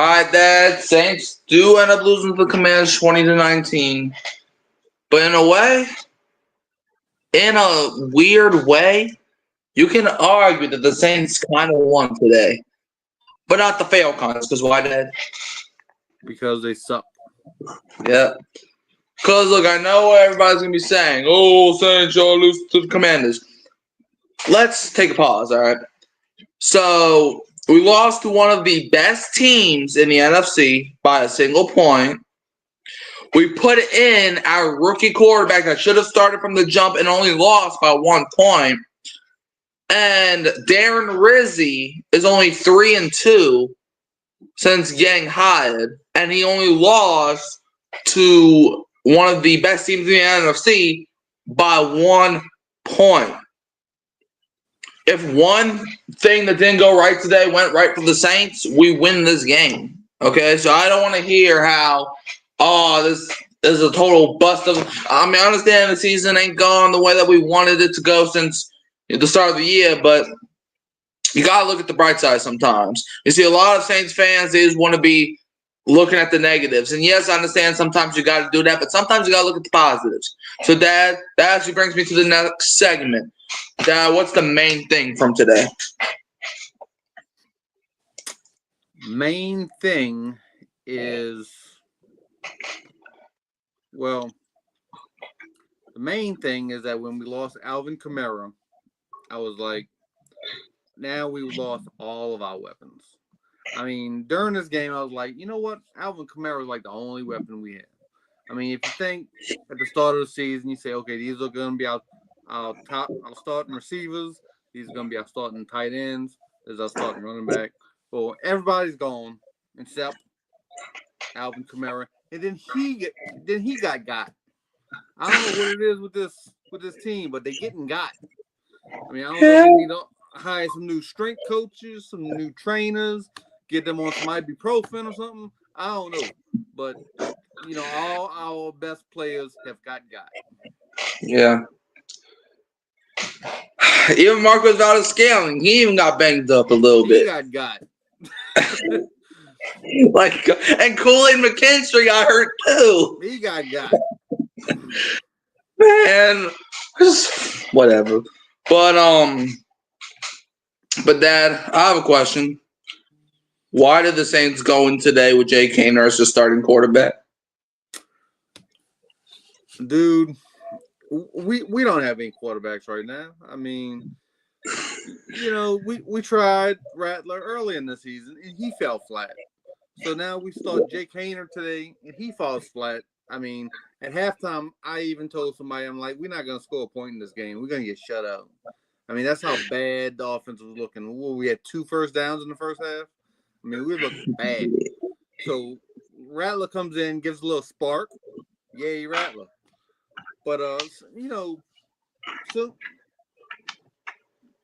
right, Dad. Saints do end up losing to the Commanders 20-19. But in a weird way, you can argue that the Saints kind of won today. But not the Falcons, because why, Dad? Because they suck. Yeah. Because, look, I know what everybody's going to be saying. Oh, Saints, y'all lose to the Commanders. Let's take a pause, all right? So, we lost to one of the best teams in the NFC by a single point. We put in our rookie quarterback that should have started from the jump and only lost by 1 point. And Darren Rizzi is only 3-2 since getting hired, and he only lost to one of the best teams in the NFC by 1 point. If one thing that didn't go right today went right for the Saints, we win this game. Okay, so I don't want to hear how, this is a total bust of. I mean, I understand the season ain't gone the way that we wanted it to go since the start of the year, but you gotta look at the bright side sometimes. You see, a lot of Saints fans, they just want to be looking at the negatives. And yes, I understand sometimes you got to do that, but sometimes you got to look at the positives. So, Dad, that actually brings me to the next segment. Dad, what's the main thing from today? Main thing is, well, the main thing is that when we lost Alvin Kamara, I was like, now we've lost all of our weapons. I mean, during this game, I was like, you know what? Alvin Kamara is like the only weapon we have. I mean, if you think at the start of the season, you say, okay, these are going to be our starting receivers. These are going to be our starting tight ends. This is our starting running back. Well, everybody's gone except Alvin Kamara, and then he got. I don't know what it is with this team, but they're getting got. I mean, I don't know if they need to hire some new strength coaches, some new trainers, get them on some ibuprofen or something. I don't know. But, all our best players have got. Yeah. Even Marcus Valdes-Scantling, he even got banged up a little bit. He got. And Kool-Aid McKinstry got hurt too. He got. Man, whatever. But Dad, I have a question. Why did the Saints go in today with J.K. Nurse as starting quarterback? Dude, we don't have any quarterbacks right now. I mean, we tried Rattler early in the season, and he fell flat. So now we start Jake Haener today, and he falls flat. I mean, at halftime, I even told somebody, I'm like, we're not going to score a point in this game. We're going to get shut out. I mean, that's how bad the offense was looking. We had 2 first downs in the first half. I mean, we looked bad. So Rattler comes in, gives a little spark. Yay, Rattler. But, so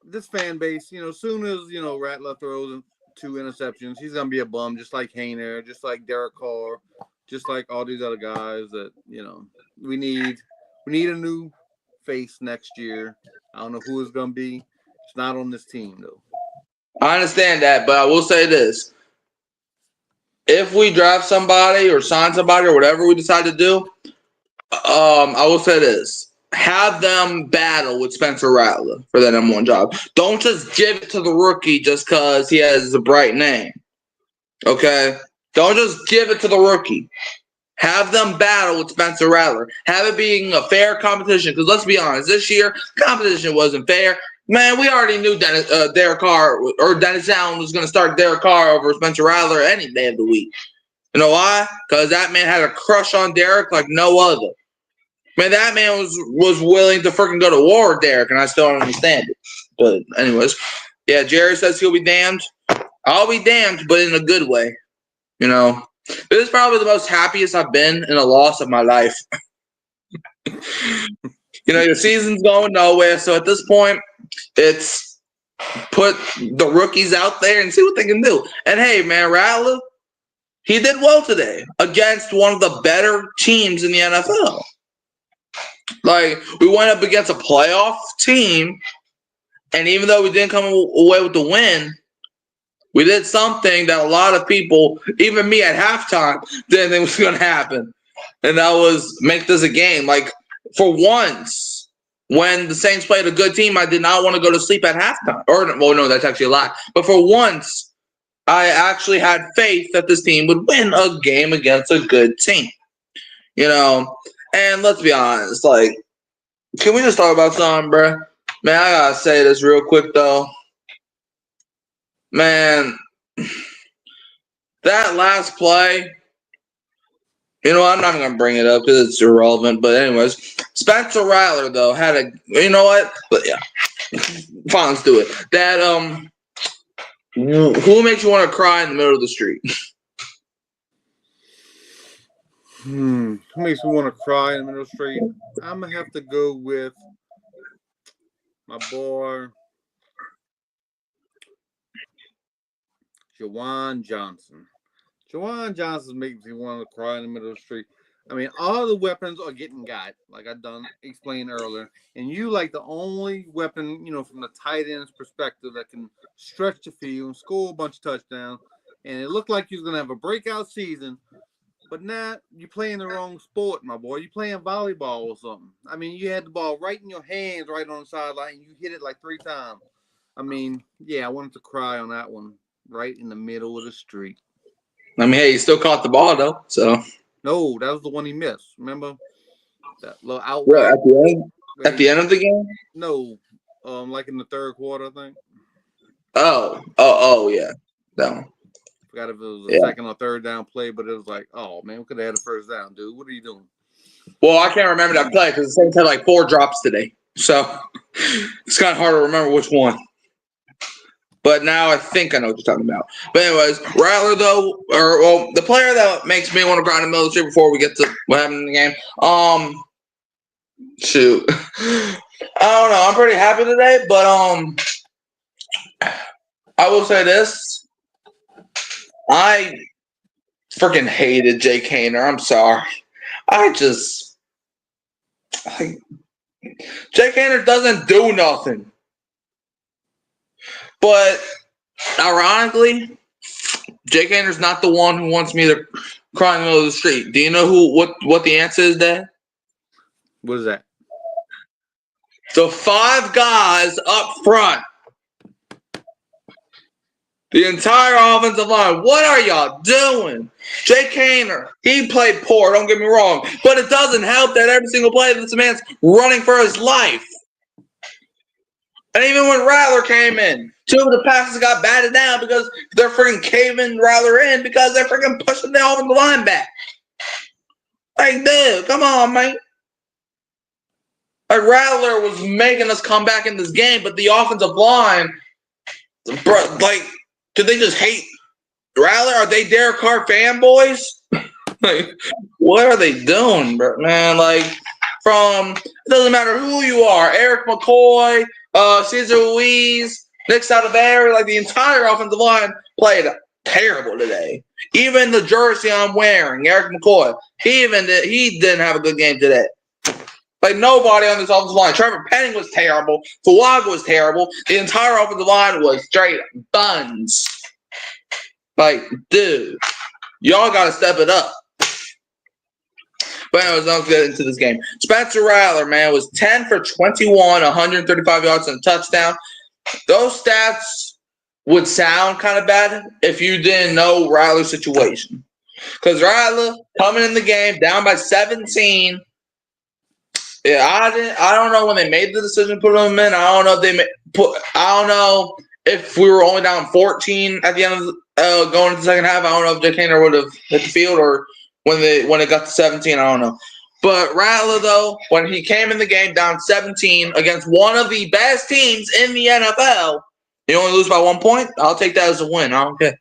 this fan base, soon as, Rattler throws 2 interceptions, he's going to be a bum, just like Haener, just like Derek Carr, just like all these other guys that, we need a new face next year. I don't know who it's going to be. It's not on this team, though. I understand that, but I will say this. If we draft somebody or sign somebody or whatever we decide to do, I will say this. Have them battle with Spencer Rattler for that number 1 job. Don't just give it to the rookie just because he has a bright name. Okay? Don't just give it to the rookie. Have them battle with Spencer Rattler. Have it being a fair competition. Because let's be honest, this year, competition wasn't fair. Man, we already knew Derek Carr or Dennis Allen was going to start Derek Carr over Spencer Rattler any day of the week. You know why? Because that man had a crush on Derek like no other. Man, that man was willing to freaking go to war with Derek, and I still don't understand it. But anyways, yeah, Jerry says he'll be damned. I'll be damned, but in a good way. This is probably the most happiest I've been in a loss of my life. Your season's going nowhere, so at this point, it's put the rookies out there and see what they can do. And hey, man, Rattler, he did well today against one of the better teams in the NFL. Like, we went up against a playoff team, and even though we didn't come away with the win, We did something that a lot of people, even me at halftime, didn't think was going to happen. And that was make this a game. Like, for once, when the Saints played a good team, I did not want to go to sleep at halftime. Well, no, that's actually a lie. But for once, I actually had faith that this team would win a game against a good team. And let's be honest, like, can we just talk about something, bro? Man, I gotta say this real quick, though. Man, that last play, I'm not going to bring it up because it's irrelevant. But anyways, Spencer Rattler, though, had a, you know what? But yeah, fine, let's do it. That, who makes you want to cry in the middle of the street? Who makes me want to cry in the middle of the street? I'm going to have to go with my boy, Juwan Johnson. Juwan Johnson makes me want to cry in the middle of the street. I mean, all the weapons are getting got, like I done explained earlier. And you like the only weapon, from the tight end's perspective that can stretch the field and score a bunch of touchdowns. And it looked like you was going to have a breakout season. But now you're playing the wrong sport, my boy. You're playing volleyball or something. I mean, you had the ball right in your hands, right on the sideline, and you hit it like 3 times. I mean, yeah, I wanted to cry on that one, right in the middle of the street. I mean, hey, he still caught the ball, though, so. No, that was the one he missed. Remember? That little out What, route. at the end? At the end of the game? No, like in the third quarter, I think. Oh, yeah. That one. Forgot if it was a second or third down play, but it was like, oh, man, we could have had a first down, dude. What are you doing? Well, I can't remember that play because the Saints had like 4 drops today. So it's kind of hard to remember which one. But now I think I know what you're talking about. But anyways, Rattler, though, the player that makes me want to cry in the middle of the street before we get to what happened in the game, shoot. I don't know. I'm pretty happy today, but I will say this. I freaking hated Jake Haener. I'm sorry. Jake Haener doesn't do nothing. But ironically, Jake Haener's not the one who wants me to cry in the middle of the street. Do you know what the answer is, Dad? What is that? The 5 guys up front. The entire offensive line. What are y'all doing? Jake Haener, he played poor, don't get me wrong. But it doesn't help that every single play this man's running for his life. And even when Rattler came in, 2 of the passes got batted down because they're freaking caving Rattler in because they're freaking pushing the offensive line back. Like, dude, come on, man. Like, Rattler was making us come back in this game, but the offensive line, bro, like, did they just hate Rattler? Are they Derek Carr fanboys? Like, what are they doing, bro? Man, like, it doesn't matter who you are, Eric McCoy, Cesar Ruiz, Nick Sadoveri, like the entire offensive line played terrible today. Even the jersey I'm wearing, Eric McCoy, he didn't have a good game today. Like, nobody on this offensive line. Trevor Penning was terrible. Fuaga was terrible. The entire offensive line was straight buns. Like, dude, y'all got to step it up. But anyways, let's get into this game. Spencer Rattler, man, was 10 for 21, 135 yards and a touchdown. Those stats would sound kind of bad if you didn't know Rattler's situation. Because Rattler coming in the game down by 17. Yeah, I don't know when they made the decision to put him in. I don't know if I don't know if we were only down 14 at the end of going into the second half. I don't know if Jake Haener would have hit the field or when it got to 17. I don't know. But Rattler, though, when he came in the game down 17 against one of the best teams in the NFL, he only lose by 1 point. I'll take that as a win. I don't care.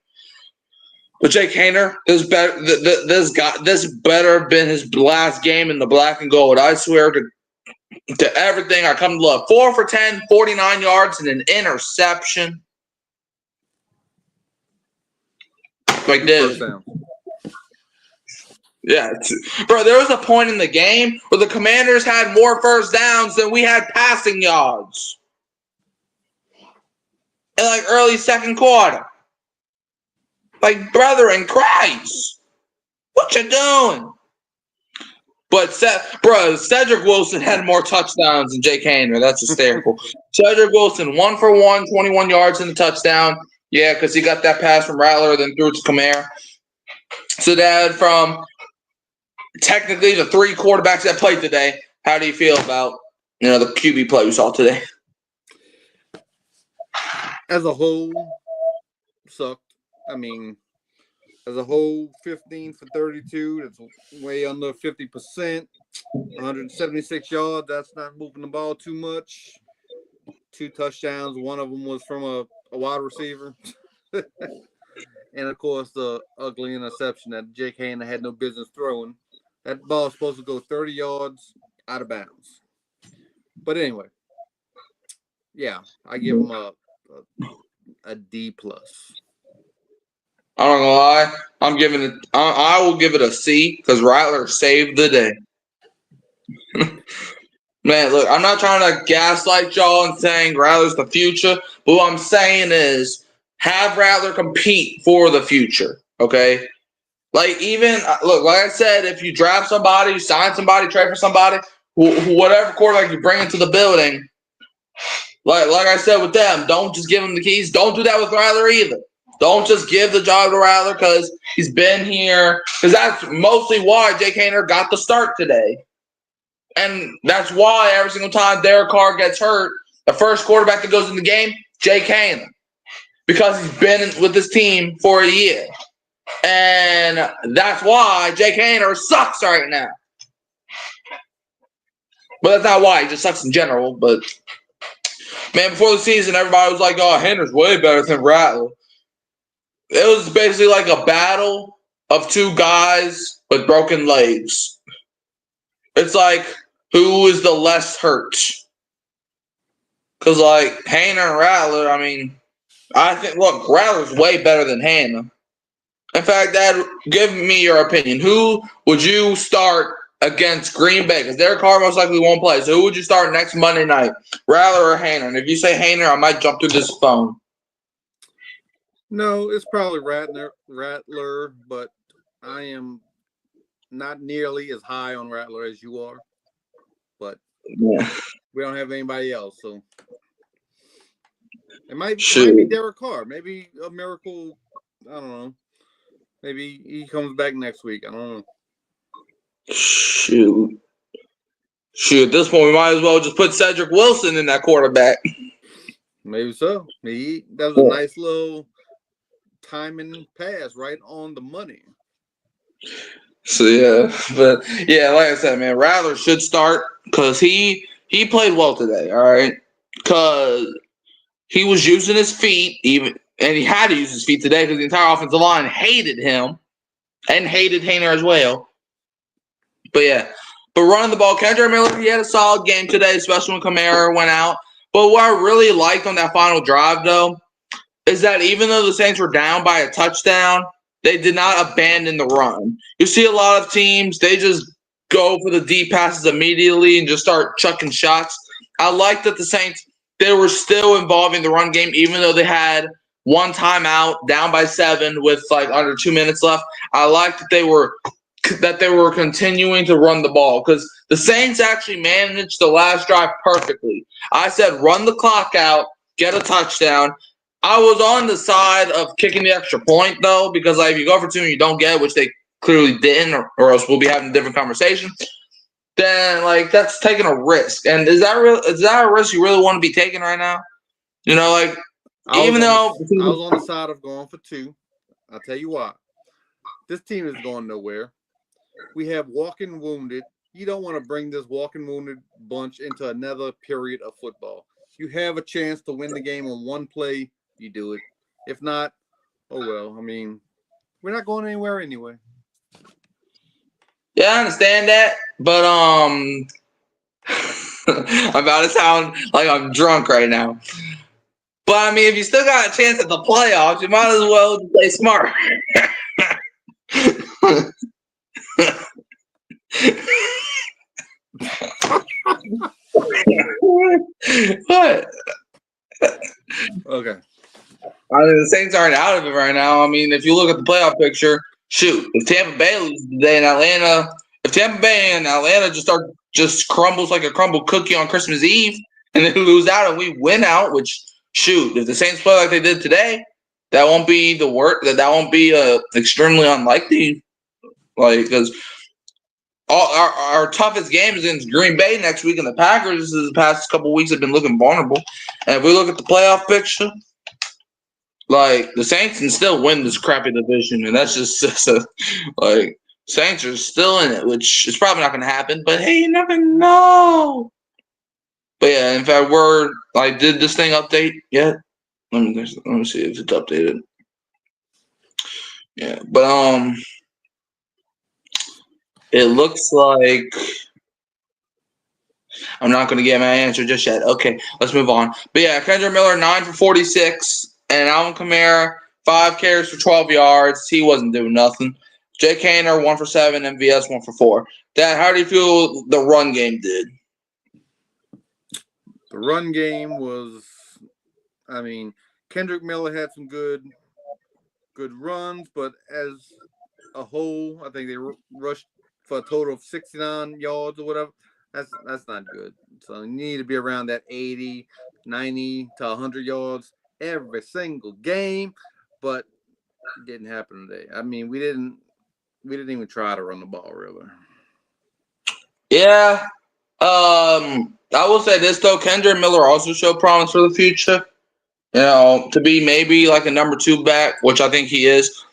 But Jake Haener, this better have been his last game in the black and gold. I swear to everything I come to love. 4 for 10, 49 yards, and an interception. Like this. Yeah. Bro, there was a point in the game where the Commanders had more first downs than we had passing yards. In like early second quarter. Like, brother in Christ, what you doing? But Cedric Wilson had more touchdowns than Jake Haener. That's hysterical. Cedric Wilson, 1 for 1, 21 yards in the touchdown. Yeah, because he got that pass from Rattler, then threw it to Kamara. So, Dad, from technically the 3 quarterbacks that played today, how do you feel about the QB play we saw today? As a whole, sucked. I mean, as a whole, 15 for 32. That's way under 50%. 176 yards. That's not moving the ball too much. 2 touchdowns. One of them was from a wide receiver. And, of course, the ugly interception that Jake Haener had no business throwing. That ball is supposed to go 30 yards out of bounds. But anyway, yeah, I give him a D+. I'm not gonna lie. I'm giving it. I will give it a C because Rattler saved the day. Man, look, I'm not trying to gaslight y'all and saying Rattler's the future, but what I'm saying is have Rattler compete for the future. Okay, like even look, like I said, if you draft somebody, you sign somebody, trade for somebody, whatever quarterback you bring into the building, like I said with them, don't just give them the keys. Don't do that with Rattler either. Don't just give the job to Rattler because he's been here. Because that's mostly why Jake Haener got the start today. And that's why every single time Derek Carr gets hurt, the first quarterback that goes in the game, Jake Haener. Because he's been with this team for a year. And that's why Jake Haener sucks right now. But that's not why. He just sucks in general. But, man, before the season, everybody was like, oh, Haener's way better than Rattler. It was basically like a battle of 2 guys with broken legs. It's like, who is the less hurt? Because, like, Haener and Rattler, I mean, I think, look, Rattler's way better than Haener. In fact, Dad, give me your opinion. Who would you start against Green Bay? Because Derek Carr most likely won't play. So who would you start next Monday night? Rattler or Haener? And if you say Haener, I might jump through this phone. No, it's probably Rattler, but I am not nearly as high on Rattler as you are. But we don't have anybody else, so it might be Derek Carr. Maybe a miracle. I don't know. Maybe he comes back next week. I don't know. Shoot. At this point, we might as well just put Cedric Wilson in that quarterback. Maybe so. That was a nice little timing pass right on the money. So but like I said, man, Rattler should start because he played well today. All right, because he was using his feet and he had to use his feet today because the entire offensive line hated him and hated Haener as well. But running the ball, Kendrick Miller, he had a solid game today, especially when Kamara went out. But what I really liked on that final drive, though, is that even though the Saints were down by a touchdown, they did not abandon the run. You see a lot of teams, they just go for the deep passes immediately and just start chucking shots. I like that the Saints, they were still involving the run game, even though they had one timeout, down by 7 with like under 2 minutes left. I like that they were continuing to run the ball because the Saints actually managed the last drive perfectly. I said run the clock out, get a touchdown. I was on the side of kicking the extra point, though, because like, if you go for 2 and you don't get it, which they clearly didn't, or else we'll be having a different conversation, then like that's taking a risk. And is that a risk you really want to be taking right now? I was on the side of going for 2. I'll tell you why. This team is going nowhere. We have walking wounded. You don't want to bring this walking wounded bunch into another period of football. You have a chance to win the game on one play, you do it. If not, oh well. I mean, we're not going anywhere anyway. Yeah, I understand that, but I'm about to sound like I'm drunk right now. But I mean, if you still got a chance at the playoffs, you might as well play smart. What? Okay. All mean, the Saints aren't out of it right now. I mean, if you look at the playoff picture, shoot, if Tampa Bay loses today in Atlanta, if Tampa Bay and Atlanta just crumbles like a crumbled cookie on Christmas Eve, and they lose out and we win out, which shoot, if the Saints play like they did today, that won't be the work. That won't be extremely unlikely. Like because all our toughest game is against Green Bay next week, and the Packers the past couple weeks have been looking vulnerable. And if we look at the playoff picture, like the Saints can still win this crappy division, and that's just like Saints are still in it, which is probably not going to happen. But hey, you never know. But yeah, in fact, did this thing update yet? Let me see if it's updated. Yeah, but it looks like I'm not going to get my answer just yet. Okay, let's move on. But yeah, Kendra Miller 9 for 46, and Alvin Kamara 5 carries for 12 yards. He wasn't doing nothing. Jay Kaner 1 for 7, MVS 1 for 4. Dad, how do you feel the run game did? The run game was, I mean, Kendrick Miller had some good runs, but as a whole, I think they rushed for a total of 69 yards or whatever. That's not good. So you need to be around that 80, 90 to 100 yards every single game, but it didn't happen today. I mean, we didn't even try to run the ball really. Yeah. I will say this though, Kendra Miller also showed promise for the future. You know, to be maybe like a number 2 back, which I think he is.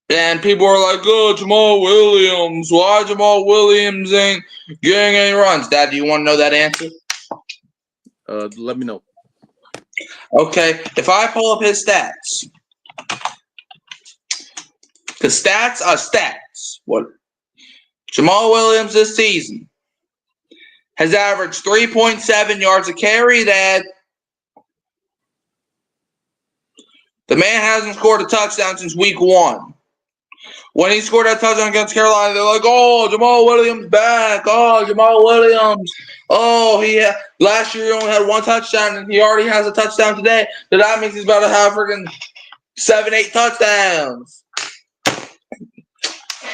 And people are like, "Oh, Jamal Williams. Why Jamal Williams ain't getting any runs?" Dad, do you want to know that answer? Let me know. Okay, if I pull up his stats, because stats are stats. What Jamal Williams this season has averaged 3.7 yards a carry. Dad, the man hasn't scored a touchdown since week 1. When he scored that touchdown against Carolina, they're like, "Oh, Jamal Williams back. Oh, Jamal Williams. Oh, last year he only had 1 touchdown, and he already has a touchdown today. So that means he's about to have freaking 7, 8 touchdowns."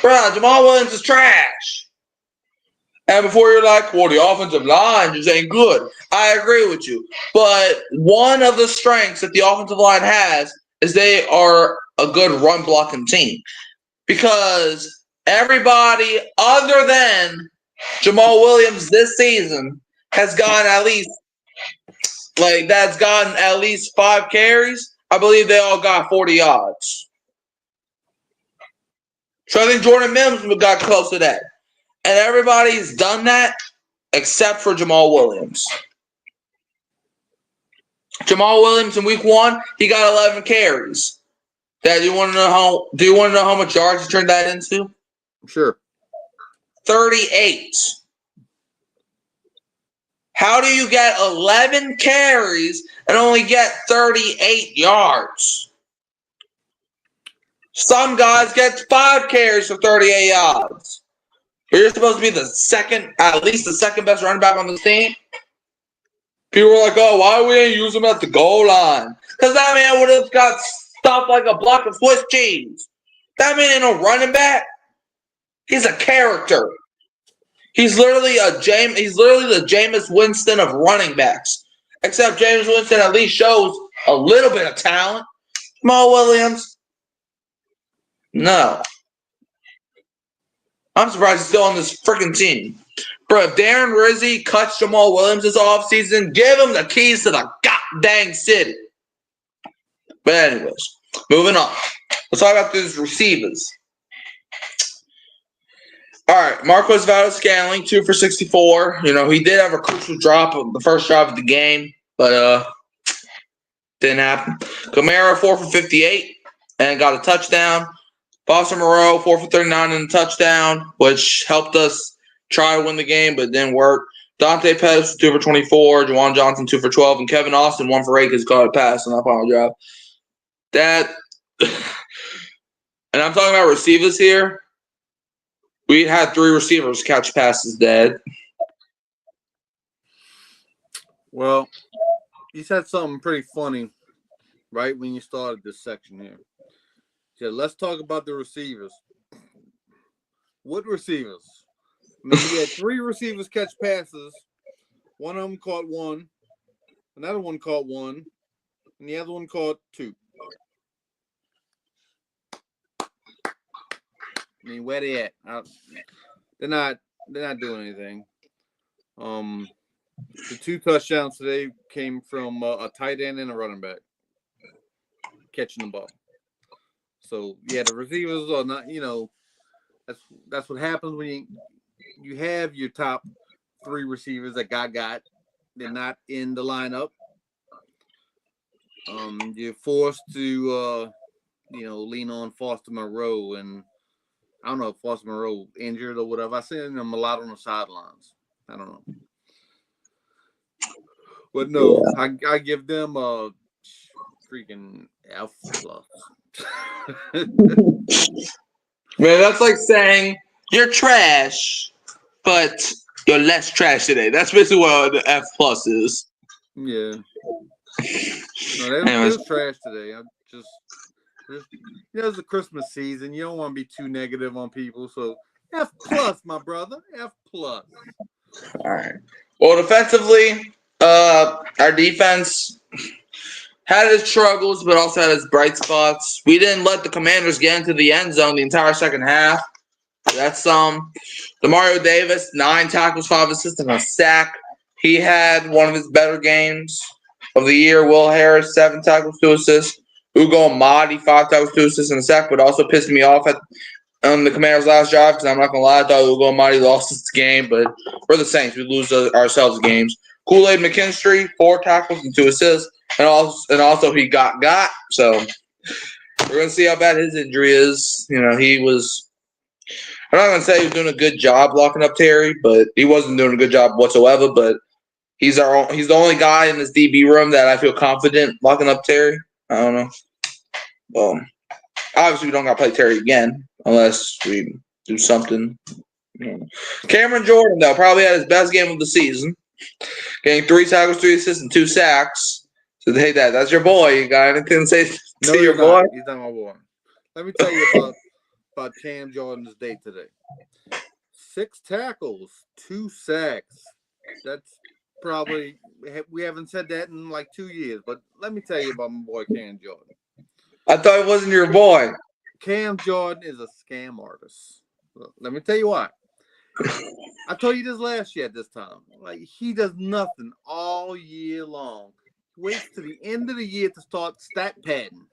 Bro, Jamal Williams is trash. And before you're like, "Well, the offensive line just ain't good." I agree with you. But one of the strengths that the offensive line has is they are a good run blocking team. Because everybody other than Jamal Williams this season has gotten at least 5 carries. I believe they all got 40 yards. So I think Jordan Mims got close to that. And everybody's done that except for Jamal Williams. Jamal Williams in week 1, he got 11 carries. Dad, do you want to know how much yards he turned that into? Sure. 38. How do you get 11 carries and only get 38 yards? Some guys get 5 carries for 38 yards. You're supposed to be at least the second best running back on the team. People were like, "Oh, why we ain't use him at the goal line?" Because that man would have got stuffed like a block of Swiss cheese. That man ain't no running back. He's a character. He's literally the Jameis Winston of running backs. Except Jameis Winston at least shows a little bit of talent. Jamal Williams, no. I'm surprised he's still on this freaking team. Bro, if Darren Rizzi cuts Jamal Williams this offseason, give him the keys to the goddamn city. But anyways, moving on. Let's talk about these receivers. All right, Marquez Valdes-Scantling, 2 for 64. You know, he did have a crucial drop of the first drive of the game, but didn't happen. Kamara, 4 for 58 and got a touchdown. Foster Moreau, 4 for 39 and a touchdown, which helped us try to win the game, but it didn't work. Dante Pettis, 2 for 24. Juwan Johnson, 2 for 12. And Kevin Austin, 1 for 8 because he caught a pass on that final drive. And I'm talking about receivers here. We had 3 receivers catch passes, Dad. Well, you said something pretty funny right when you started this section here. He said, let's talk about the receivers. What receivers? I mean, we had 3 receivers catch passes. One of them caught 1. Another one caught 1. And the other one caught 2. I mean, where they at? They're not doing anything. The 2 touchdowns today came from a tight end and a running back catching the ball. So yeah, the receivers are not. That's what happens when you have your top 3 receivers that got. They're not in the lineup. You're forced to lean on Foster Moreau, and I don't know if Foster Moreau injured or whatever. I seen him a lot on the sidelines. I don't know. But no, yeah. I give them a freaking F+. Man, that's like saying you're trash, but you're less trash today. That's basically what the F+ is. Yeah. No, they was trash today. It's the Christmas season. You don't want to be too negative on people, so F+, my brother. F+. All right. Well, defensively, our defense had its struggles, but also had its bright spots. We didn't let the Commanders get into the end zone the entire second half. That's Demario Davis, 9 tackles, 5 assists, and a sack. He had one of his better games of the year. Will Harris, 7 tackles, 2 assists. Ugo Amadi, 5 tackles, 2 assists, and a sack, but also pissed me off on the Commanders' last drive because I'm not going to lie, I thought Ugo Amadi lost this game, but we're the Saints. We lose ourselves games. Kool-Aid McKinstry, 4 tackles and 2 assists, and also he got. So we're going to see how bad his injury is. He was – I'm not going to say he was doing a good job locking up Terry, but he wasn't doing a good job whatsoever, but he's the only guy in this DB room that I feel confident locking up Terry. I don't know. Well, obviously, we don't got to play Terry again unless we do something. Cameron Jordan, though, probably had his best game of the season. Getting 3 tackles, 3 assists, and 2 sacks. So, hey, that's your boy. You got anything to say to your boy? He's not my boy. Let me tell you about Cam Jordan's day today. 6 tackles, 2 sacks. That's probably – we haven't said that in like 2 years. But let me tell you about my boy Cam Jordan. I thought it wasn't your boy. Cam Jordan is a scam artist. Let me tell you why. I told you this last year at this time. Like, he does nothing all year long. He waits to the end of the year to start stat padding.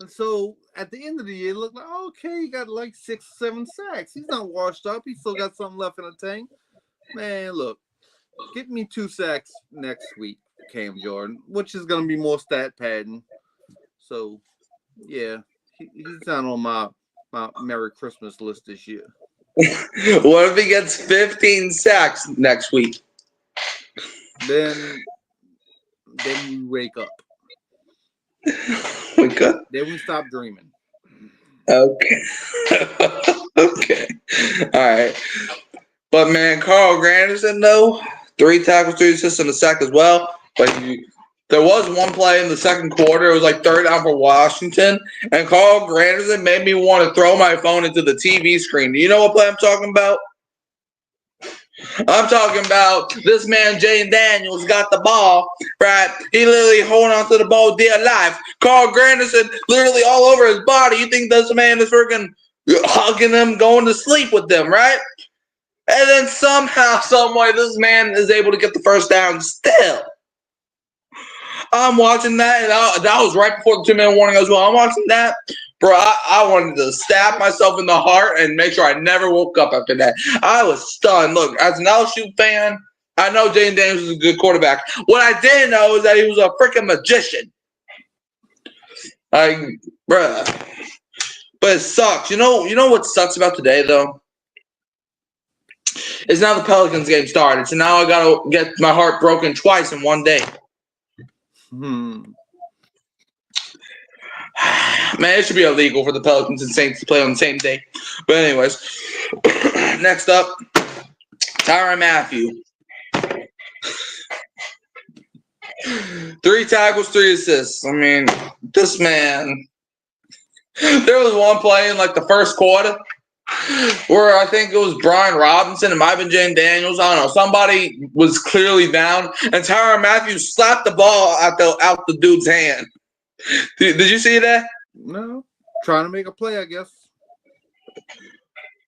And so at the end of the year, it looked like, okay, he got like 6, 7 sacks. He's not washed up. He still got something left in the tank. Man, look, get me 2 sacks next week, Cam Jordan, which is going to be more stat padding. So, yeah, he's not on my Merry Christmas list this year. What if he gets 15 sacks next week? Then we wake up. Wake up? Then we stop dreaming. Okay. Okay. All right. But, man, Carl Granderson, though, 3 tackles, 3 assists, and a sack as well. But there was one play in the second quarter. It was like 3rd down for Washington. And Carl Granderson made me want to throw my phone into the TV screen. Do you know what play I'm talking about? I'm talking about this man, Jayden Daniels, got the ball, right? He literally holding on to the ball dear life. Carl Granderson literally all over his body. You think this man is freaking hugging him, going to sleep with them, right? And then somehow, someway, this man is able to get the first down still. I'm watching that, and that was right before the 2-minute warning as well. I'm watching that. Bro, I wanted to stab myself in the heart and make sure I never woke up after that. I was stunned. Look, as an LSU fan, I know Jayden Daniels is a good quarterback. What I didn't know is that he was a freaking magician. Like, bruh. But it sucks. You know what sucks about today, though? It's now the Pelicans game started, so now I got to get my heart broken twice in one day. Man, it should be illegal for the Pelicans and Saints to play on the same day. But anyways, next up, Tyrann Mathieu. 3 tackles, 3 assists. I mean, this man. There was one play in like the first quarter where I think it was Brian Robinson. It might have been Jane Daniels. I don't know. Somebody was clearly down, and Tyrann Mathieu slapped the ball out the dude's hand. Did you see that? No. Trying to make a play, I guess.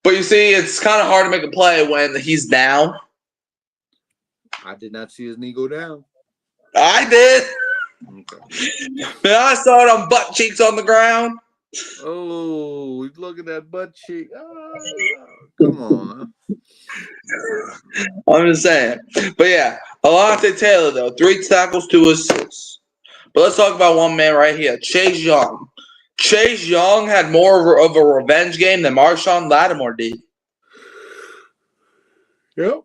But you see, it's kind of hard to make a play when he's down. I did not see his knee go down. I did. Okay. Man, I saw it on butt cheeks on the ground. Oh, he's looking at butt cheek. Oh, come on. Huh? I'm just saying. But yeah, Alontae Taylor, though, 3 tackles, 2 assists. But let's talk about one man right here, Chase Young. Chase Young had more of a revenge game than Marshawn Lattimore did. Yep.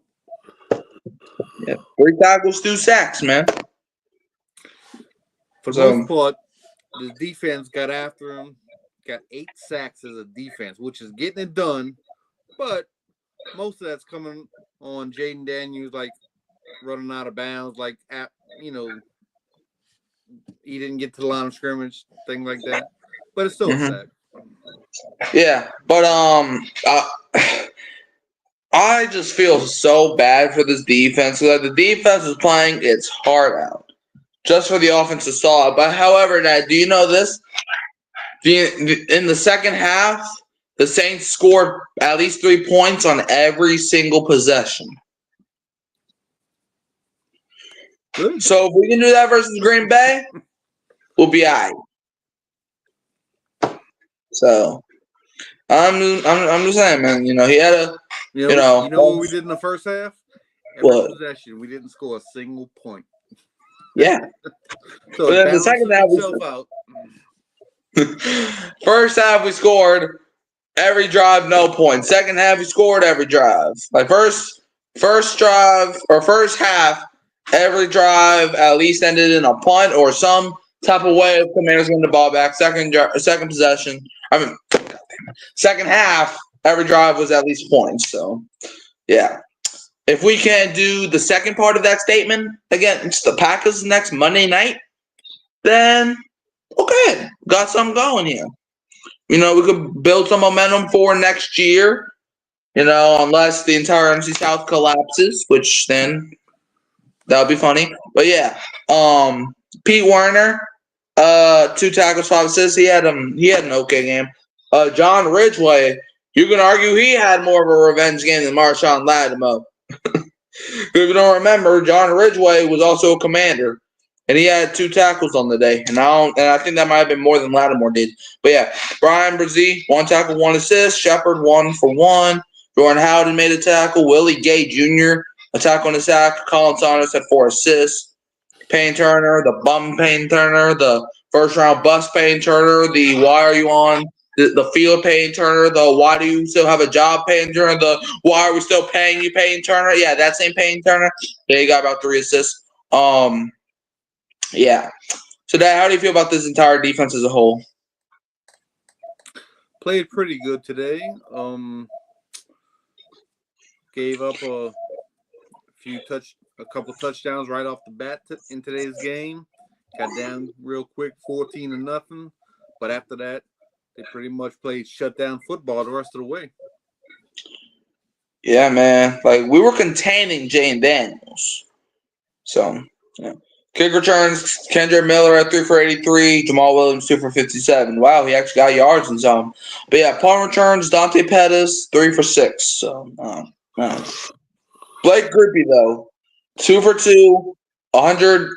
Yeah, 3 tackles, 2 sacks, man. For the most part, the defense got after him. Got 8 sacks as a defense, which is getting it done. But most of that's coming on Jaden Daniels, like running out of bounds, like he didn't get to the line of scrimmage, thing like that. But it's still a sack. Yeah, but I just feel so bad for this defense. Like the defense is playing its heart out just for the offense to stall. But however, Dad, do you know this? In the second half, the Saints scored at least 3 points on every single possession. Good. So if we can do that versus Green Bay, we'll be all right. So I'm just saying, man. You know, he had a you know what we did in the first half? Every possession, we didn't score a single point. Yeah. So it balances itself out. First half we scored every drive, no points. Second half we scored every drive. Like first drive or first half, every drive at least ended in a punt or some type of way of Commanders getting the ball back. Second possession. Second half, every drive was at least points. So yeah. If we can do the second part of that statement against the Packers next Monday night, then okay, got something going here. You know, we could build some momentum for next year, you know, unless the entire NFC South collapses, which then that would be funny. But yeah, Pete Werner, 2 tackles, 5 assists. He had an okay game. John Ridgeway, you can argue he had more of a revenge game than Marshawn Lattimore. If you don't remember, John Ridgeway was also a Commander, and he had 2 tackles on the day. And I think that might have been more than Lattimore did. But yeah, Brian Brzee, 1 tackle, 1 assist. Shepard, 1 for 1. Jordan Howden made a tackle. Willie Gay Jr., a tackle and a sack. Colin Saunders had 4 assists. Payne Turner, the bum Payne Turner, the first-round bust Payne Turner, the why are you on the field Payne Turner, the why do you still have a job Payne Turner, the why are we still paying you Payne Turner? Yeah, that same Payne Turner. Yeah, he got about 3 assists. Yeah. So, Dad, how do you feel about this entire defense as a whole? Played pretty good today. Gave up a couple touchdowns right off the bat in today's game. Got down real quick, 14-0. But after that, they pretty much played shutdown football the rest of the way. Yeah, man. Like, we were containing Jane Daniels. So, yeah. Kick returns, Kendre Miller at 3 for 83. Jamal Williams, 2 for 57. Wow, he actually got yards in some. But, yeah, punt returns, Dante Pettis, 3 for 6. So, Blake Grippy, though, 2 for 2, 100%,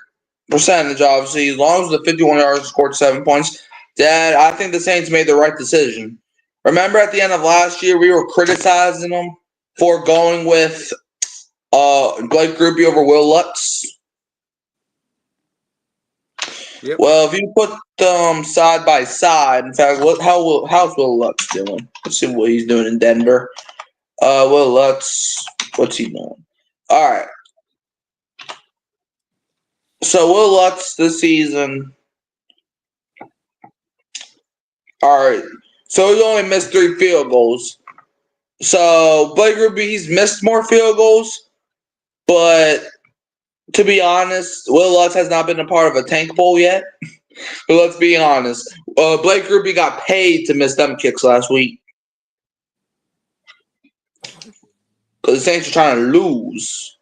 obviously. As long as the 51 yards scored 7 points. Dad, I think the Saints made the right decision. Remember at the end of last year, we were criticizing them for going with Blake Grippy over Will Lutz? Yep. Well, if you put them side by side, in fact, how's Will Lutz doing? Let's see what he's doing in Denver. Will Lutz, what's he doing? All right. So Will Lutz this season. All right. So he's only missed 3 field goals. So Blake Grippy, he's missed more field goals, but to be honest, Will Lutz has not been a part of a tank bowl yet. But let's be honest. Blake Grupe got paid to miss them kicks last week. Because the Saints are trying to lose.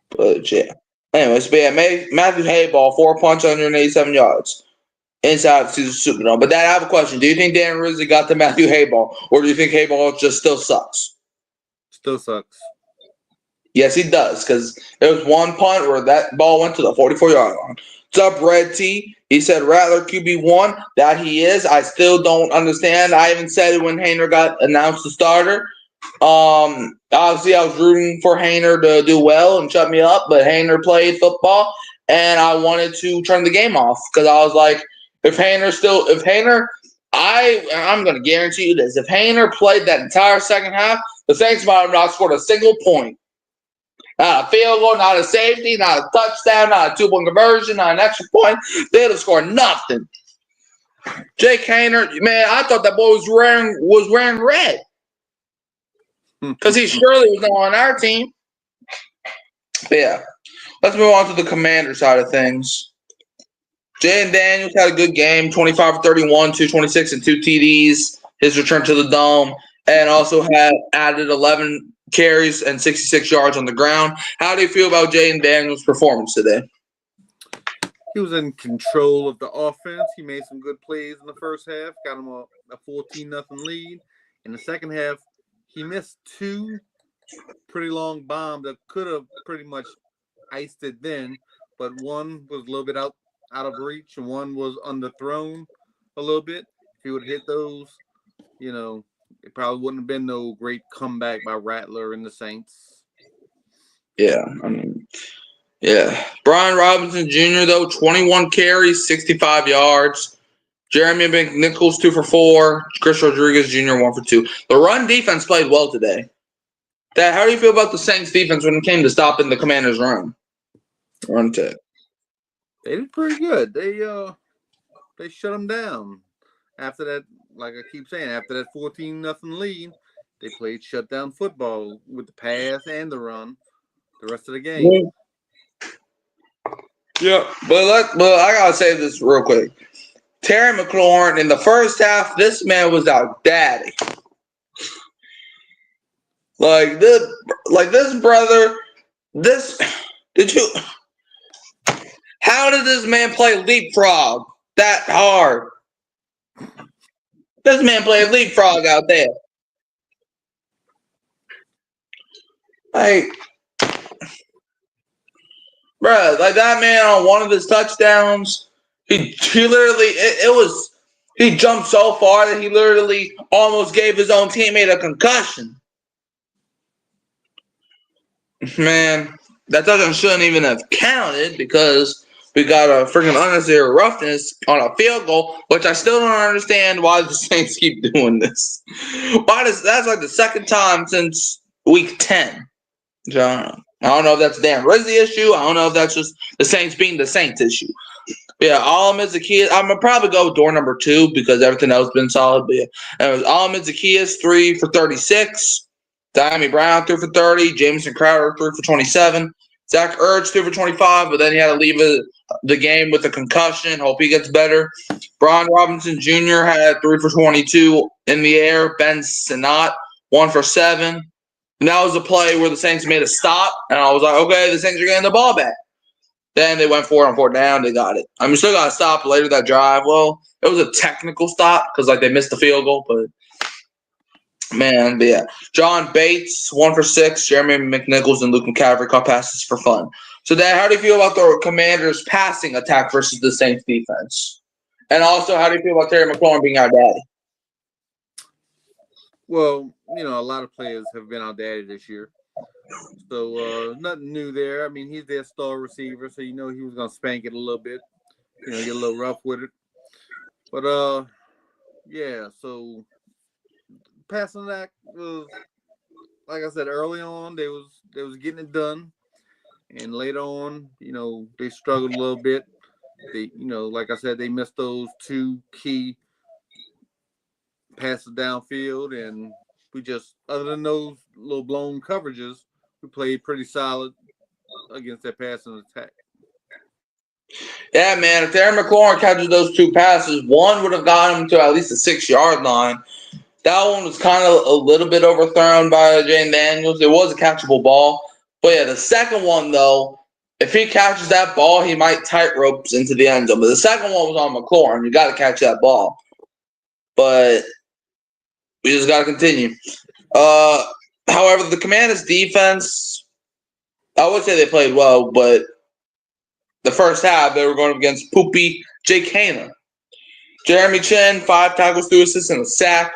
But yeah. Anyways, but yeah, Matthew Hayball, 4 punch, 187 yards. Inside the Superdome. But Dad, I have a question. Do you think Dan Rizzi got to Matthew Hayball? Or do you think Hayball just still sucks? Still sucks. Yes, he does. Because there was one punt where that ball went to the 44-yard line. What's up, Red T? He said Rattler QB1. That he is. I still don't understand. I even said it when Haener got announced the starter. Obviously, I was rooting for Haener to do well and shut me up, but Haener played football, and I wanted to turn the game off because I was like, I'm going to guarantee you this. If Haener played that entire second half, the Saints might have not scored a single point. Not a field goal, not a safety, not a touchdown, not a 2-point conversion, not an extra point. They'd have scored nothing. Jake Haener, man, I thought that boy was wearing red. Because he surely was not on our team. But yeah, let's move on to the Commander side of things. Jaden Daniels had a good game, 25 for 31, 226, and 2 TDs. His return to the Dome, and also had added 11 carries and 66 yards on the ground. How do you feel about Jaden Daniels' performance today? He was in control of the offense. He made some good plays in the first half, got him a 14-0 lead. In the second half, he missed 2 pretty long bombs that could have pretty much iced it then, but one was a little bit out of reach and one was underthrown a little bit. If he would hit those, it probably wouldn't have been no great comeback by Rattler and the Saints. Yeah, yeah. Brian Robinson Jr., though, 21 carries, 65 yards. Jeremy McNichols, 2 for 4. Chris Rodriguez Jr., 1 for 2. The run defense played well today. Dad, how do you feel about the Saints defense when it came to stopping the Commanders' run tech? They did pretty good. They shut them down. After that, like I keep saying, after that 14-0 lead, they played shutdown football with the pass and the run the rest of the game. Yeah, but I gotta say this real quick. Terry McLaurin in the first half, this man was our daddy. This brother. How did this man play leapfrog that hard? This man played leapfrog out there. Bruh, that man on one of his touchdowns, he literally, he jumped so far that he literally almost gave his own teammate a concussion. Man, that touchdown shouldn't even have counted because we got a freaking unnecessary roughness on a field goal, which I still don't understand why the Saints keep doing this. That's like the second time since week 10. I don't know if that's a Dan Rizzi issue. I don't know if that's just the Saints being the Saints issue. Yeah, Alam Zaccheaus. I'm going to probably go with door number 2 because everything else has been solid. But yeah, it was Alam Zaccheaus, 3 for 36. Diami Brown, 3 for 30. Jameson Crowder, 3 for 27. Zach Ertz, 3 for 25, but then he had to leave the game with a concussion. Hope he gets better. Brian Robinson Jr. had 3 for 22 in the air. Ben Sinnott, 1 for 7. And that was a play where the Saints made a stop, and I was like, okay, the Saints are getting the ball back. Then they went for it on 4th down. They got it. I mean, still got to stop later that drive. Well, it was a technical stop because, they missed the field goal, but man, but yeah. John Bates, 1 for 6. Jeremy McNichols and Luke McCaffrey caught passes for fun. So, Dad, how do you feel about the Commanders' passing attack versus the Saints' defense? And also, how do you feel about Terry McLaurin being our daddy? Well, a lot of players have been our daddy this year. So, nothing new there. I mean, he's their star receiver, so he was going to spank it a little bit. Get a little rough with it. But, yeah, so passing attack was, like I said, early on, they was getting it done. And later on, they struggled a little bit. They, like I said, they missed those 2 key passes downfield, and we just, other than those little blown coverages, we played pretty solid against their passing attack. Yeah, man. If Terry McLaurin catches those two passes, one would have got him to at least the 6-yard line. That one was kind of a little bit overthrown by Jane Daniels. It was a catchable ball. But yeah, the second one, though, if he catches that ball, he might tight ropes into the end zone. But the second one was on McLaurin. You got to catch that ball. But we just got to continue. However, the Commanders' defense, I would say they played well, but the first half, they were going up against poopy Jake Haener. Jeremy Chin, 5 tackles, 2 assists, and a sack.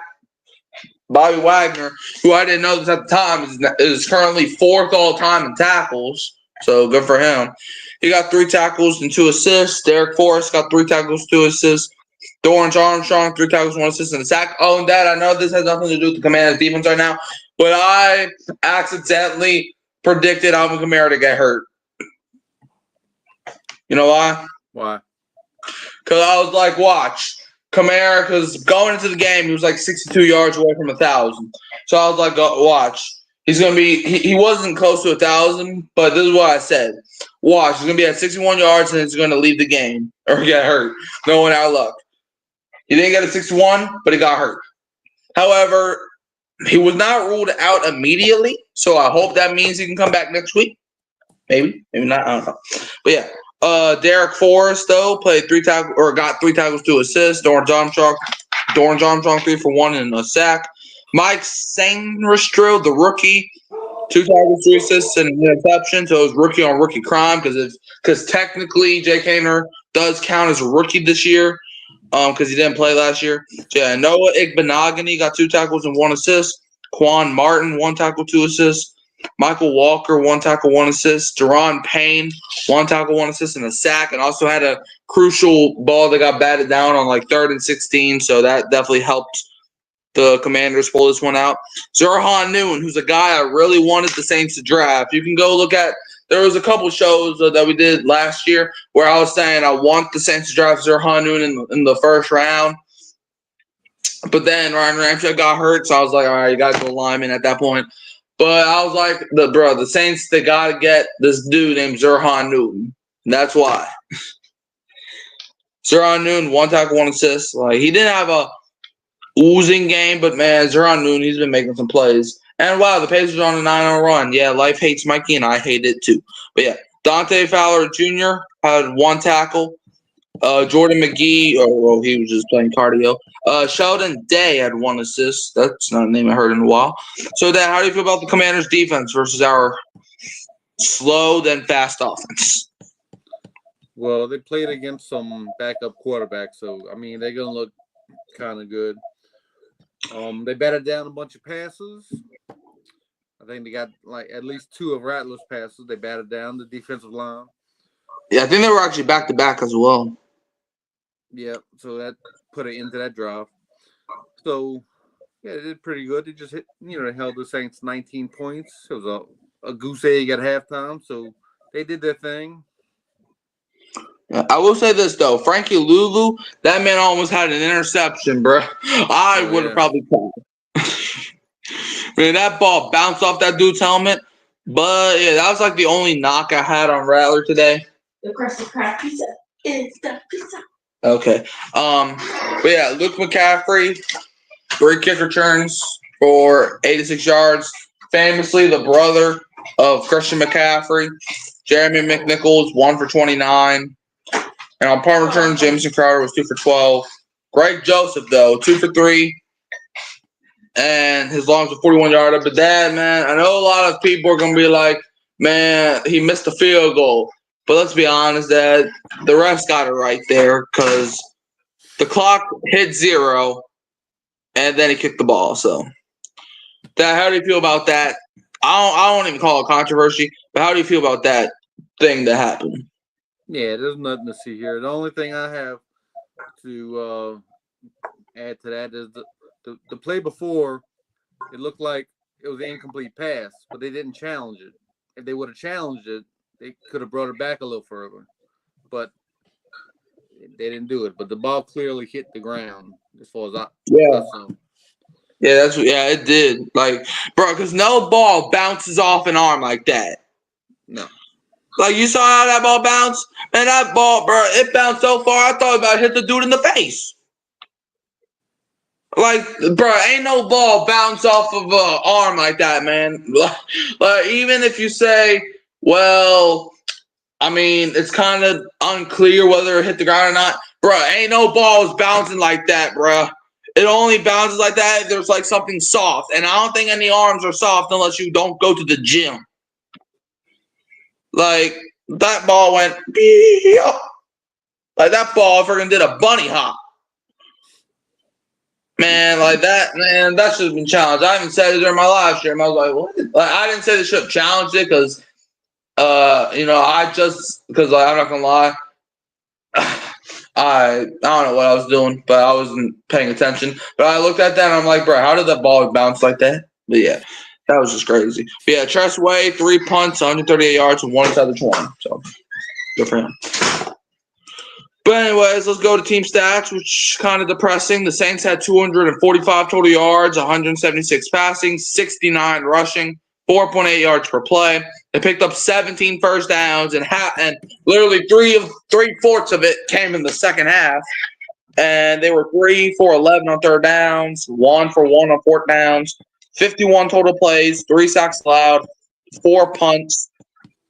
Bobby Wagner, who I didn't know this at the time, is currently 4th all-time in tackles. So good for him. He got 3 tackles and 2 assists. Derek Forrest got 3 tackles, 2 assists. Dorrance Armstrong, 3 tackles, 1 assist, and a sack. Oh, and Dad, I know this has nothing to do with the Commanders' defense right now, but I accidentally predicted Alvin Kamara to get hurt. You know why? Why? Because I was like, watch. Kamara, because going into the game, he was like 62 yards away from 1,000. So I was like, watch. He's going to be – he wasn't close to 1,000, but this is what I said. Watch. He's going to be at 61 yards, and he's going to leave the game or get hurt. No one out of luck. He didn't get a 61, but he got hurt. However, he was not ruled out immediately, so I hope that means he can come back next week. Maybe. Maybe not. I don't know. But, yeah. Derek Forrest, though, got 3 tackles, 2 assists. Dorrance Armstrong, 3 for 1 and a sack. Mike Sainristil, the rookie, 2 tackles, 3 assists, and an interception. So it was rookie on rookie crime because technically Jake Haener does count as a rookie this year because he didn't play last year. So, yeah, Noah Igbenogany got 2 tackles and 1 assist. Quan Martin, 1 tackle, 2 assists. Michael Walker, 1 tackle, 1 assist. Deron Payne, 1 tackle, 1 assist, and a sack, and also had a crucial ball that got batted down on like 3rd and 16, so that definitely helped the Commanders pull this one out. Zerhan Noon, who's a guy I really wanted the Saints to draft. You can go look at – there was a couple shows that we did last year where I was saying I want the Saints to draft Zerhan Noon in the first round. But then Ryan Ramczyk got hurt, so I was like, all right, you got to go lineman at that point. But I was like, the Saints, they got to get this dude named Zerhan Newton. And that's why. Zerhan Newton, 1 tackle, 1 assist. Like, he didn't have a oozing game, but, man, Zerhan Newton, he's been making some plays. And, wow, the Pacers are on a 9-0 run. Yeah, life hates Mikey, and I hate it too. But, yeah, Dante Fowler Jr. had 1 tackle. Jordan McGee, he was just playing cardio. Sheldon Day had 1 assist. That's not a name I heard in a while. So, Dan, how do you feel about the Commanders' defense versus our slow then fast offense? Well, they played against some backup quarterbacks, so, I mean, they're going to look kind of good. They batted down a bunch of passes. I think they got, like, at least 2 of Rattler's passes. They batted down the defensive line. Yeah, I think they were actually back-to-back as well. Yeah, so that put it into that drive. So, yeah, they did pretty good. They just they held the Saints 19 points. It was a goose egg at halftime, so they did their thing. I will say this, though. Frankie Lulu, that man almost had an interception, bro. I would have probably called it. Man, that ball bounced off that dude's helmet. But, yeah, that was like the only knock I had on Rattler today. The crusty crab pizza is the pizza. Okay. But yeah, Luke McCaffrey, 3 kick returns for 86 yards. Famously, the brother of Christian McCaffrey. Jeremy McNichols, 1 for 29. And on punt returns, Jamison Crowder was 2 for 12. Greg Joseph, though, 2 for 3. And his longs were 41-yarder. But that, man, I know a lot of people are going to be like, man, he missed a field goal. But let's be honest, Dad, the refs got it right there because the clock hit 0, and then he kicked the ball. So, Dad, how do you feel about that? I don't even call it controversy, but how do you feel about that thing that happened? Yeah, there's nothing to see here. The only thing I have to add to that is the play before, it looked like it was an incomplete pass, but they didn't challenge it. If they would have challenged it, they could have brought it back a little further, but they didn't do it. But the ball clearly hit the ground as far as I saw. Yeah, it did. Like, bro, because no ball bounces off an arm like that. No. Like, you saw how that ball bounced? Man, that ball, bro, it bounced so far, I thought it about to hit the dude in the face. Like, bro, ain't no ball bounce off of an arm like that, man. Like, even if you say, well, I mean, it's kind of unclear whether it hit the ground or not. Bro, ain't no balls bouncing like that, bro. It only bounces like that if there's like something soft. And I don't think any arms are soft unless you don't go to the gym. Like, that ball went, like that ball freaking did a bunny hop. Man, like that, man, that should have been challenged. I even said it during my live stream. I was like, what? Like, I didn't say they should have challenged it because, because like, I'm not going to lie. I don't know what I was doing, but I wasn't paying attention. But I looked at that and I'm like, bro, how did that ball bounce like that? But yeah, that was just crazy. But yeah, Tress Way, 3 punts, 138 yards, and 1 inside the 20. So good for him. But anyways, let's go to team stats, which is kind of depressing. The Saints had 245 total yards, 176 passing, 69 rushing, 4.8 yards per play. They picked up 17 first downs, and literally three-fourths of it came in the second half. And they were 3 for 11 on third downs, 1 for 1 on fourth downs, 51 total plays, 3 sacks allowed, 4 punts,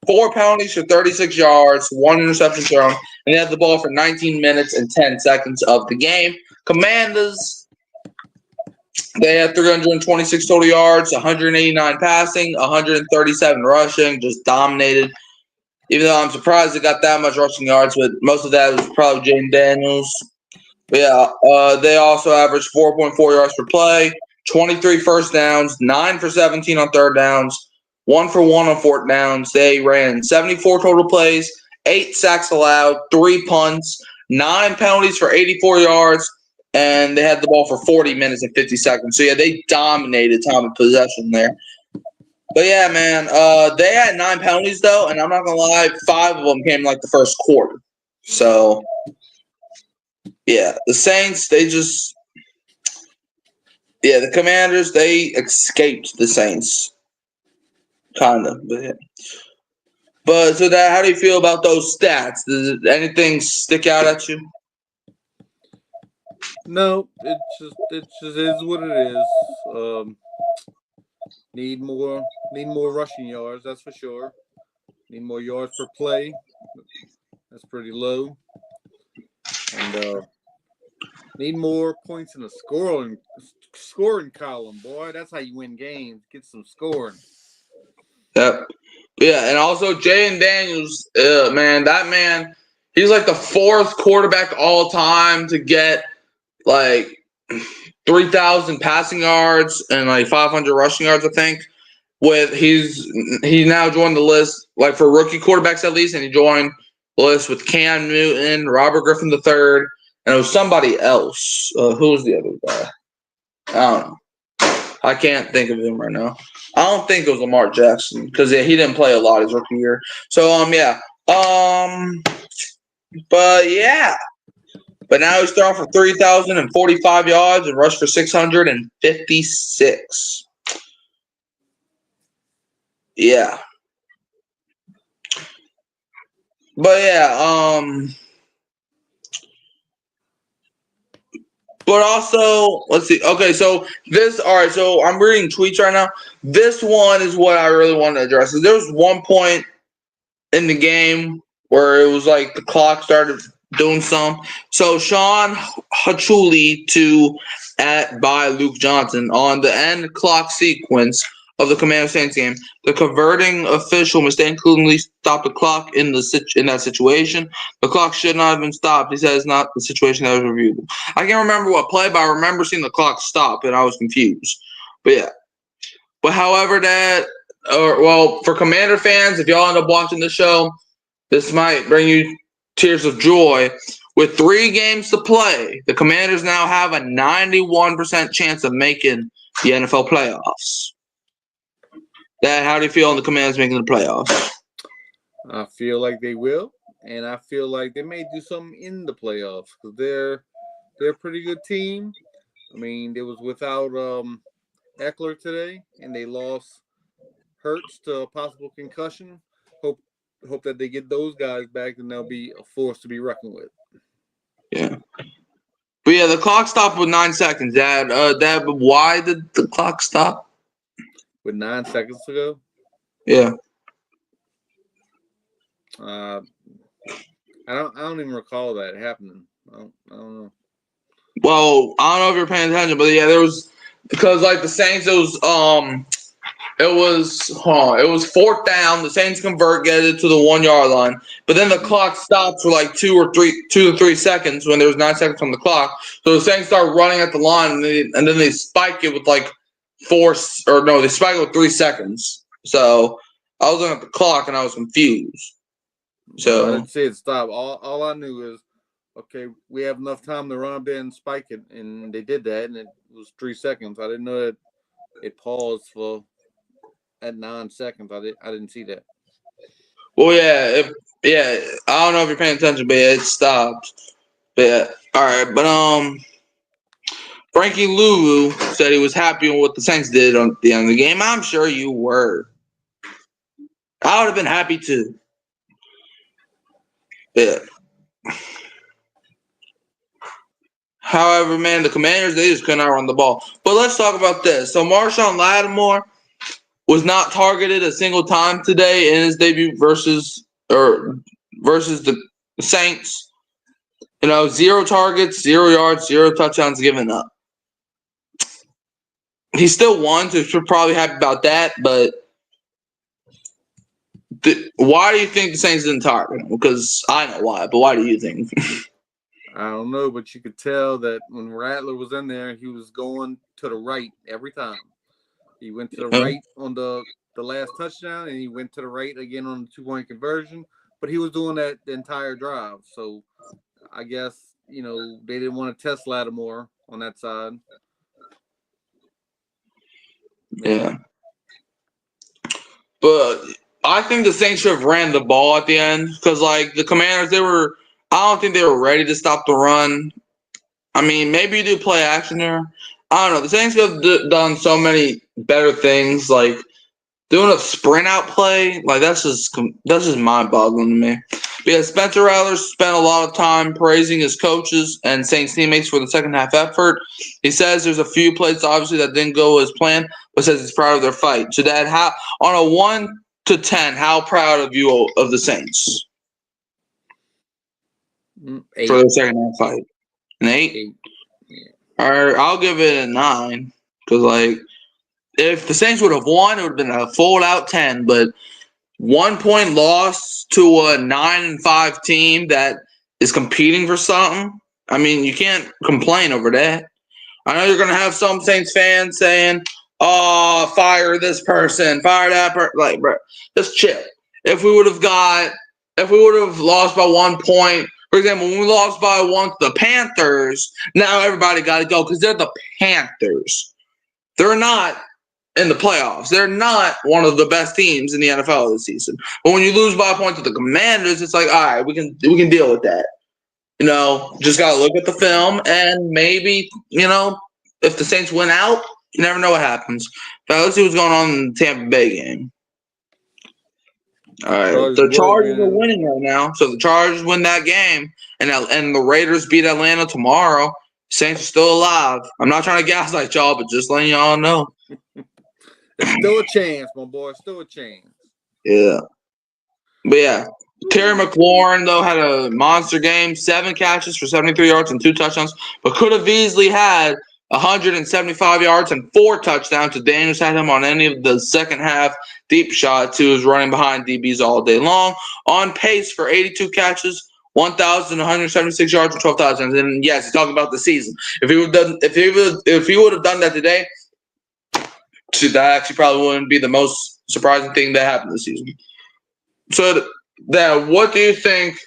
4 penalties for 36 yards, 1 interception thrown, and they had the ball for 19 minutes and 10 seconds of the game. Commanders, they had 326 total yards, 189 passing, 137 rushing, just dominated. Even though I'm surprised they got that much rushing yards, but most of that was probably Jaden Daniels. But yeah, they also averaged 4.4 yards per play, 23 first downs, 9 for 17 on third downs, 1 for 1 on fourth downs. They ran 74 total plays, 8 sacks allowed, 3 punts, 9 penalties for 84 yards, and they had the ball for 40 minutes and 50 seconds. So, yeah, they dominated time of possession there. But, yeah, man, they had 9 penalties, though, and I'm not going to lie, 5 of them came like the first quarter. So, yeah, the Saints, the Commanders, they escaped the Saints. Kind of, but yeah. But so that, how do you feel about those stats? Does anything stick out at you? No, it just is what it is. Need more rushing yards, that's for sure. Need more yards per play. That's pretty low. And need more points in the scoring column, boy. That's how you win games. Get some scoring. Yep. Yeah, and also Jaden Daniels, man, that man, he's like the 4th quarterback all time to get like 3,000 passing yards and like 500 rushing yards, I think. He's now joined the list, like for rookie quarterbacks at least, and he joined the list with Cam Newton, Robert Griffin III, and it was somebody else. Who was the other guy? I don't know. I can't think of him right now. I don't think it was Lamar Jackson because he didn't play a lot his rookie year. So yeah. But yeah. But now he's throwing for 3,045 yards and rushed for 656. Yeah. But yeah, but also, let's see. Okay, so so I'm reading tweets right now. This one is what I really want to address. There was one point in the game where it was like the clock started doing some. So Sean Hachuli by Luke Johnson on the end clock sequence of the Commander Saints game. The converting official mistakenly stopped the clock in that situation. The clock should not have been stopped. He says not the situation that was reviewed. I can't remember what play, but I remember seeing the clock stop, and I was confused. But yeah. But however for Commander fans, if y'all end up watching the show, this might bring you tears of joy. With 3 games to play, the Commanders now have a 91% chance of making the NFL playoffs. How do you feel on the Commanders making the playoffs? I feel like they will, and I feel like they may do something in the playoffs because they're a pretty good team. I mean, they was without Eckler today, and they lost Hurts to a possible concussion. hope that they get those guys back, and they'll be a force to be reckoned with. Yeah. But yeah, the clock stopped with 9 seconds. Dad, why did the clock stop? With 9 seconds to go, Yeah. I don't even recall that happening. I don't know. Well, I don't know if you're paying attention, but yeah, there was because like the Saints, it was fourth down. The Saints get it to the 1 yard line, but then the clock stopped for like 2 to 3 seconds when there was 9 seconds on the clock. So the Saints start running at the line, and then they spike it with like they spike it with 3 seconds. So I was looking at the clock and I was confused. I So didn't see it stop. All I knew is, okay, we have enough time to run up there and spike it, and they did that, and it was 3 seconds. I didn't know that it paused for at 9 seconds. I didn't see that. well, yeah, I don't know if you're paying attention, but yeah, it stopped. But yeah, all right, but Frankie Lulu said he was happy with what the Saints did on the end of the game. I'm sure you were. I would have been happy too. Yeah. However, man, the Commanders, they just could not run the ball. But let's talk about this. So Marshawn Lattimore was not targeted a single time today in his debut versus the Saints. 0 targets, 0 yards, 0 touchdowns given up. He still won, so we're probably happy about that. But why do you think the Saints didn't target him? Because I know why, but why do you think? I don't know, but you could tell that when Rattler was in there, he was going to the right every time. He went to the right on the last touchdown, and he went to the right again on the 2-point conversion. But he was doing that the entire drive. So I guess, they didn't want to test Lattimore on that side. Yeah. But I think the Saints should have ran the ball at the end because, like, the Commanders, I don't think they were ready to stop the run. I mean, maybe you do play action there. I don't know. The Saints could have done so many better things, like doing a sprint out play. Like, that's just mind-boggling to me. Because Spencer Rattler spent a lot of time praising his coaches and Saints teammates for the second half effort. He says there's a few plays, obviously, that didn't go as planned, but says he's proud of their fight. So, Dad, on a 1 to 10, how proud of you of the Saints 8. for their second half fight? An 8? 8. Yeah. All right, I'll give it a 9 because, like, if the Saints would have won, it would have been a fold-out 10. But 1-point loss to a 9-5 team that is competing for something. I mean, you can't complain over that. I know you're gonna have some Saints fans saying, "Oh, fire this person, fire that person." Like, bro, just chill. If we would have lost by 1 point, for example, when we lost by 1 to the Panthers, now everybody got to go because they're the Panthers. They're not in the playoffs. They're not one of the best teams in the NFL this season. But when you lose by a point to the Commanders, it's like, all right, we can deal with that. Just gotta look at the film and maybe, if the Saints win out, you never know what happens. But let's see what's going on in the Tampa Bay game. All right, the Chargers are winning right now, so the Chargers win that game, and the Raiders beat Atlanta tomorrow. Saints are still alive. I'm not trying to gaslight y'all, but just letting y'all know. There's still a chance, my boy. Still a chance. Yeah. But yeah, Terry McLaurin, though, had a monster game. 7 catches for 73 yards and 2 touchdowns, but could have easily had 175 yards and 4 touchdowns if Daniels had him on any of the second half deep shots. He was running behind DBs all day long. On pace for 82 catches, 1,176 yards and 12 touchdowns. And yes, he's talking about the season. If he would have done that today, that actually probably wouldn't be the most surprising thing that happened this season. So, what do you think?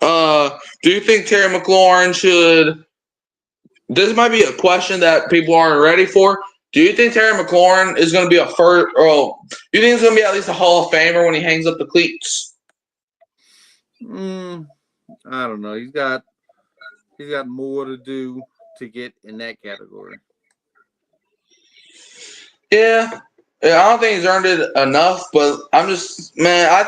Do you think Terry McLaurin should? This might be a question that people aren't ready for. Do you think Terry McLaurin is going to be a first? Or do you think he's going to be at least a Hall of Famer when he hangs up the cleats? I don't know. He's got more to do to get in that category. Yeah, Yeah, I don't think he's earned it enough, but I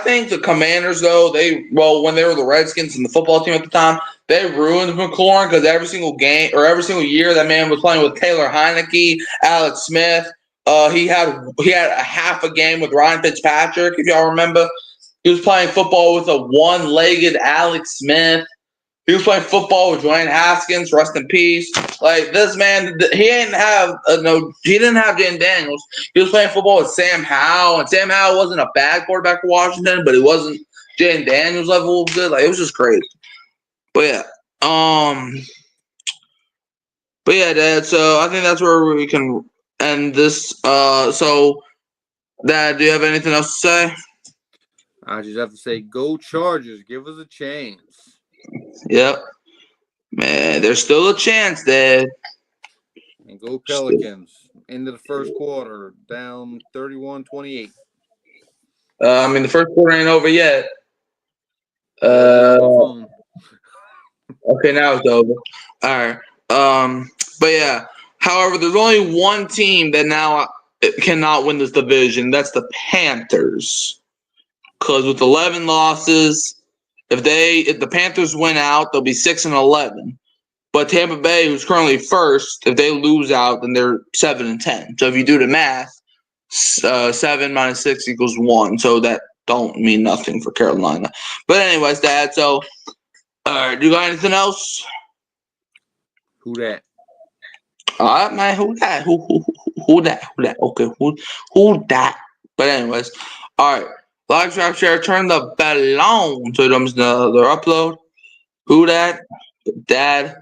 think the Commanders, though, when they were the Redskins and the football team at the time, they ruined McLaurin because every single game or every single year that man was playing with Taylor Heineke, Alex Smith. He had a half a game with Ryan Fitzpatrick, if y'all remember. He was playing football with a one-legged Alex Smith. He was playing football with Dwayne Haskins, rest in peace. Like this man, he didn't have Jaden Daniels. He was playing football with Sam Howell, and Sam Howell wasn't a bad quarterback for Washington, but he wasn't Jaden Daniels level of good. Like it was just crazy. But yeah, Dad. So I think that's where we can end this. So, Dad, do you have anything else to say? I just have to say, go Chargers. Give us a chance. Yep. Man, there's still a chance, Dad. And go Pelicans. Into the first quarter, down 31-28. The first quarter ain't over yet. Okay, Okay, now it's over. All right. But yeah. However, there's only one team that now cannot win this division. That's the Panthers. Because with 11 losses, if the Panthers win out, they'll be 6-11. But Tampa Bay, who's currently first, if they lose out, then they're 7-10. So if you do the math, 7 minus 6 equals 1. So that don't mean nothing for Carolina. But anyways, Dad. So, all right, do you got anything else? Who that? All right, man. Who that? Who that? Okay, who that? But anyways, all right. Like, subscribe, share, turn the bell on so it comes another upload. Who that? Dad.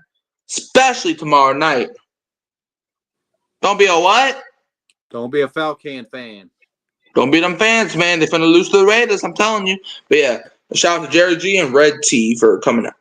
Especially tomorrow night. Don't be a what? Don't be a Falcon fan. Don't be them fans, man. They're finna lose to the Raiders, I'm telling you. But yeah, shout out to Jerry G and Red T for coming out.